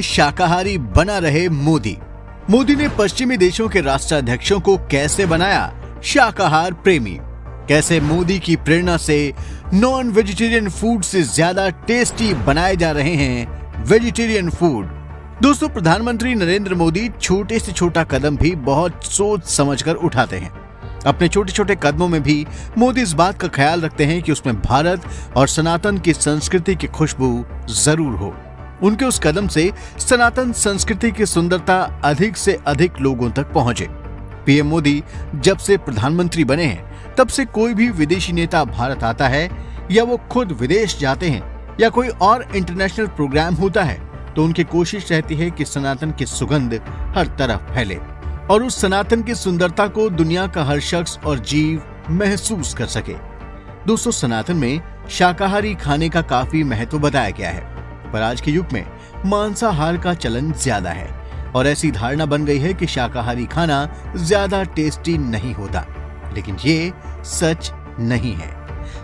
शाकाहारी बना रहे मोदी। मोदी ने पश्चिमी देशों के राष्ट्राध्यक्षों को कैसे बनाया शाकाहार प्रेमी। कैसे मोदी की प्रेरणा से नॉन वेजिटेरियन फूड से ज्यादा टेस्टी बनाए जा रहे हैं वेजिटेरियन फूड। दोस्तों, प्रधानमंत्री नरेंद्र मोदी छोटे से छोटा कदम भी बहुत सोच समझकर उठाते हैं। अपने छोटे छोटे कदमों में भी मोदी इस बात का ख्याल रखते हैं कि उसमें भारत और सनातन की संस्कृति की खुशबू जरूर हो। उनके उस कदम से सनातन संस्कृति की सुंदरता अधिक से अधिक लोगों तक पहुंचे। पीएम मोदी जब से प्रधानमंत्री बने हैं तब से कोई भी विदेशी नेता भारत आता है या वो खुद विदेश जाते हैं या कोई और इंटरनेशनल प्रोग्राम होता है तो उनकी कोशिश रहती है कि सनातन की सुगंध हर तरफ फैले और उस सनातन की सुंदरता को दुनिया का हर शख्स और जीव महसूस कर सके। दोस्तों, सनातन में शाकाहारी खाने का काफी महत्व बताया गया है, पर आज के युग में मांसाहार का चलन ज्यादा है और ऐसी धारणा बन गई है कि शाकाहारी खाना ज्यादा टेस्टी नहीं होता। लेकिन ये सच नहीं है।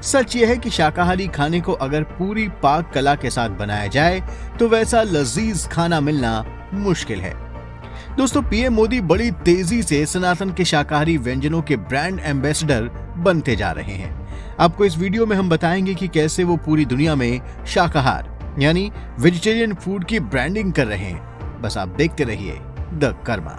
सच ये है कि शाकाहारी खाने को अगर पूरी पाक कला के साथ बनाया जाए तो वैसा लजीज खाना मिलना मुश्किल है। दोस्तों, पीएम मोदी बड़ी तेजी से सनातन के शाकाहारी व्यंजनों के ब्रांड एम्बेसडर बनते जा रहे हैं। आपको इस वीडियो में हम बताएंगे कि कैसे वो पूरी दुनिया में शाकाहार यानी वेजिटेरियन फूड की ब्रांडिंग कर रहे हैं। बस आप देखते रहिए द कर्मा।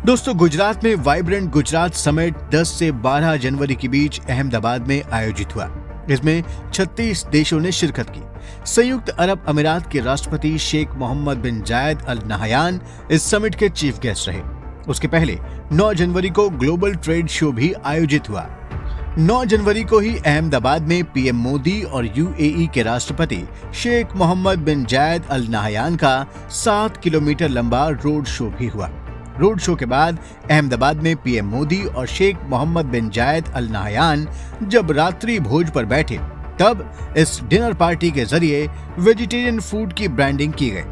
दोस्तों, गुजरात में वाइब्रेंट गुजरात समिट 10 से 12 जनवरी के बीच अहमदाबाद में आयोजित हुआ। इसमें 36 देशों ने शिरकत की। संयुक्त अरब अमीरात के राष्ट्रपति शेख मोहम्मद बिन जायद अल नहयान इस समिट के चीफ गेस्ट रहे। उसके पहले 9 जनवरी को ग्लोबल ट्रेड शो भी आयोजित हुआ। 9 जनवरी को ही अहमदाबाद में पीएम मोदी और यूएई के राष्ट्रपति शेख मोहम्मद बिन जायद अल नहयान का 7 किलोमीटर लंबा रोड शो भी हुआ। रोड शो के बाद अहमदाबाद में पीएम मोदी और शेख मोहम्मद बिन जायद अल नहयान जब रात्रि भोज पर बैठे तब इस डिनर पार्टी के जरिए वेजिटेरियन फूड की ब्रांडिंग की गई।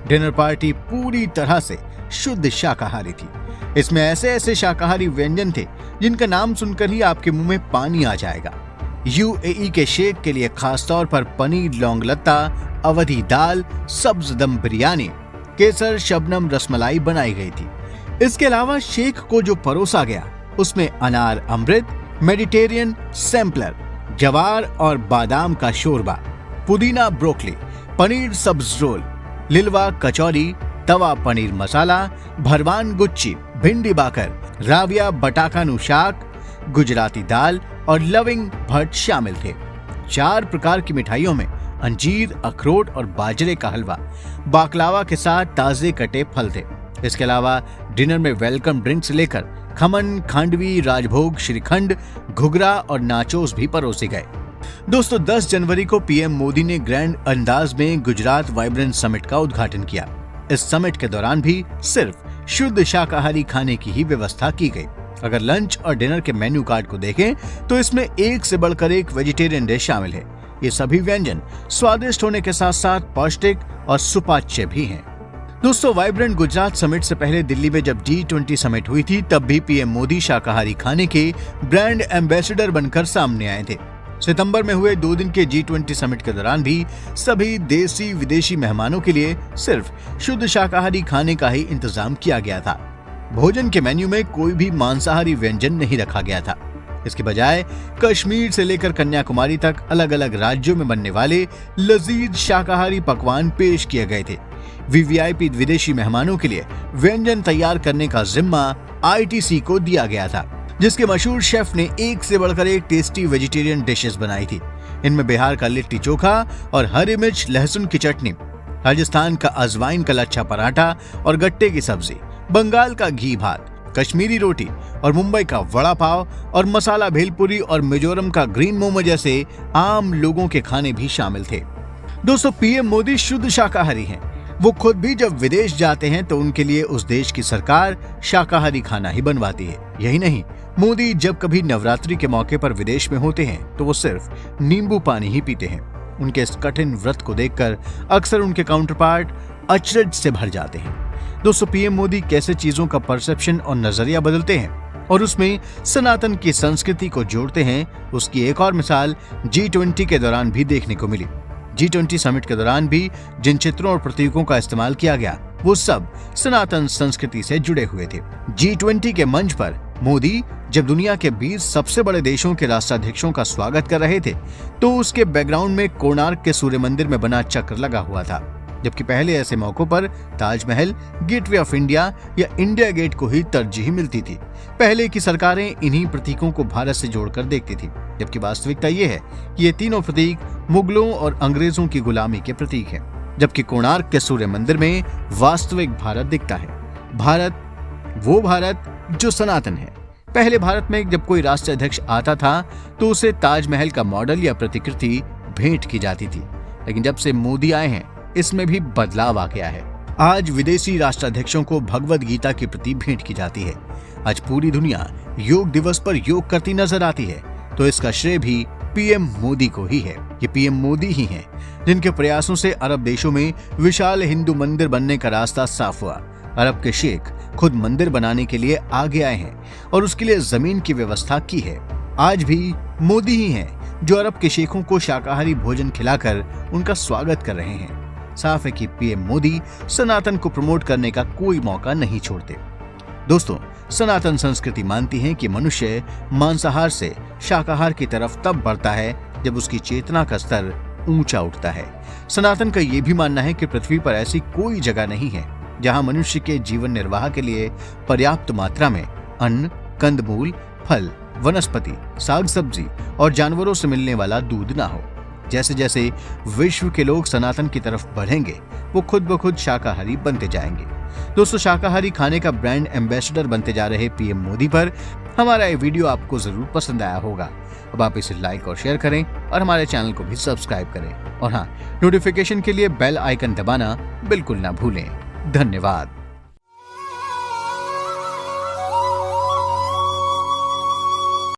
डिनर पार्टी पूरी तरह से शुद्ध शाकाहारी थी। इसमें ऐसे ऐसे शाकाहारी व्यंजन थे जिनका नाम सुनकर ही आपके मुंह में पानी आ जाएगा। यूएई के शेख के लिए खास तौर पर पनीर लौंग लत्ता, अवधी दाल, सब्ज दम बिरयानी, केसर शबनम रसमलाई बनाई गई थी। इसके अलावा शेख को जो परोसा गया उसमें अनार अमृत, मेडिटेरियन सैम्पलर, जवार और बादाम का शोरबा, पुदीना ब्रोकली, पनीर सब्ज रोल, लिलवा कचौरी, तवा पनीर मसाला, भरवान गुच्ची, भिंडी बाकर, राविया बटाकानु शाक, गुजराती दाल और लविंग भट्ट शामिल थे। 4 प्रकार की मिठाइयों में अंजीर, अखरोट और बाजरे का हलवा, बाकलावा के साथ ताजे कटे फल थे। इसके अलावा डिनर में वेलकम ड्रिंक से लेकर खमन, खांडवी, राजभोग, श्रीखंड, घुघरा और नाचोस भी परोसे गए। दोस्तों, 10 जनवरी को पीएम मोदी ने ग्रैंड अंदाज में गुजरात वाइब्रेंट समिट का उद्घाटन किया। इस समिट के दौरान भी सिर्फ शुद्ध शाकाहारी खाने की ही व्यवस्था की गई। अगर लंच और डिनर के मेन्यू कार्ड को देखें तो इसमें एक से बढ़कर एक वेजिटेरियन डिश शामिल है। ये सभी व्यंजन स्वादिष्ट होने के साथ साथ पौष्टिक और सुपाच्य भी हैं। दोस्तों, वाइब्रेंट गुजरात समिट से पहले दिल्ली में जब G20 समिट हुई थी तब भी पीएम मोदी शाकाहारी खाने के ब्रांड एम्बेसडर बनकर सामने आए थे। सितंबर में हुए 2 दिन के G20 समिट के दौरान भी सभी देसी विदेशी मेहमानों के लिए सिर्फ शुद्ध शाकाहारी खाने का ही इंतजाम किया गया था। भोजन के मेन्यू में कोई भी मांसाहारी व्यंजन नहीं रखा गया था। इसके बजाय कश्मीर से लेकर कन्याकुमारी तक अलग अलग राज्यों में बनने वाले लजीज शाकाहारी पकवान पेश किए गए थे। वीवीआईपी विदेशी मेहमानों के लिए व्यंजन तैयार करने का जिम्मा आईटीसी को दिया गया था, जिसके मशहूर शेफ ने एक से बढ़कर एक टेस्टी वेजिटेरियन डिशेस बनाई थी। इनमें बिहार का लिट्टी चोखा और हरी मिर्च लहसुन की चटनी, राजस्थान का अजवाइन का लच्छा पराठा और गट्टे की सब्जी, बंगाल का घी भात, कश्मीरी रोटी और मुंबई का वड़ा पाव और मसाला भेलपुरी और मिजोरम का ग्रीन मोमो जैसे आम लोगों के खाने भी शामिल थे। दोस्तों, पीएम मोदी शुद्ध शाकाहारी हैं। वो खुद भी जब विदेश जाते हैं तो उनके लिए उस देश की सरकार शाकाहारी खाना ही बनवाती है। यही नहीं, मोदी जब कभी नवरात्रि के मौके पर विदेश में होते हैं तो वो सिर्फ नींबू पानी ही पीते हैं। उनके इस कठिन व्रत को देखकर अक्सर उनके काउंटर पार्ट अचरज से भर जाते हैं। दोस्तों, पीएम मोदी कैसे चीजों का परसेप्शन और नजरिया बदलते हैं और उसमें सनातन की संस्कृति को जोड़ते हैं, उसकी एक और मिसाल G20 के दौरान भी देखने को मिली। G20 समिट के दौरान भी जिन चित्रों और प्रतीकों का इस्तेमाल किया गया वो सब सनातन संस्कृति से जुड़े हुए थे। G20 के मंच पर मोदी जब दुनिया के 20 सबसे बड़े देशों के राष्ट्राध्यक्षों का स्वागत कर रहे थे तो उसके बैकग्राउंड में कोणार्क के सूर्य मंदिर में बना चक्र लगा हुआ था, जबकि पहले ऐसे मौकों पर ताजमहल, गेटवे ऑफ इंडिया या इंडिया गेट को ही तरजीह मिलती थी। पहले की सरकारें इन्हीं प्रतीकों को भारत से जोड़कर देखती थी, जबकि वास्तविकता ये है कि ये तीनों प्रतीक मुगलों और अंग्रेजों की गुलामी के प्रतीक हैं। जबकि कोणार्क के सूर्य मंदिर में वास्तविक भारत दिखता है। भारत, वो भारत जो सनातन है। पहले भारत में जब कोई राष्ट्राध्यक्ष आता था तो उसे ताजमहल का मॉडल या प्रतिकृति भेंट की जाती थी, लेकिन जब से मोदी आए हैं इसमें भी बदलाव आ गया है। आज विदेशी राष्ट्राध्यक्षों को भगवद गीता की प्रति भेंट की जाती है। आज पूरी दुनिया योग दिवस पर योग करती नजर आती है, तो इसका श्रेय भी पीएम मोदी को ही है। ये पीएम मोदी ही हैं जिनके प्रयासों से अरब देशों में विशाल हिंदू मंदिर बनने का रास्ता साफ हुआ। अरब के शेख खुद मंदिर बनाने के लिए आगे आए हैं और उसके लिए जमीन की व्यवस्था की है। आज भी मोदी ही हैं जो अरब के शेखों को शाकाहारी भोजन खिलाकर उनका स्वागत कर रहे हैं। साफ है कि पीएम मोदी सनातन को प्रमोट करने का कोई मौका नहीं छोड़ते। दोस्तों, सनातन संस्कृति मानती है कि मनुष्य मांसाहार से शाकाहार की तरफ तब बढ़ता है जब उसकी चेतना का स्तर ऊंचा उठता है। सनातन का यह भी मानना है कि पृथ्वी पर ऐसी कोई जगह नहीं है जहां मनुष्य के जीवन निर्वाह के लिए पर्याप्त मात्रा में अन्न, कंदमूल, फल, वनस्पति, साग सब्जी और जानवरों से मिलने वाला दूध ना हो। जैसे जैसे विश्व के लोग सनातन की तरफ बढ़ेंगे वो खुद ब खुद शाकाहारी बनते जाएंगे। दोस्तों, शाकाहारी खाने का ब्रांड एम्बेसडर बनते जा रहे पीएम मोदी पर हमारा ये वीडियो आपको जरूर पसंद आया होगा। अब आप इसे लाइक और शेयर करें और हमारे चैनल को भी सब्सक्राइब करें और हाँ, नोटिफिकेशन के लिए बेल आइकन दबाना बिल्कुल ना भूलें। धन्यवाद।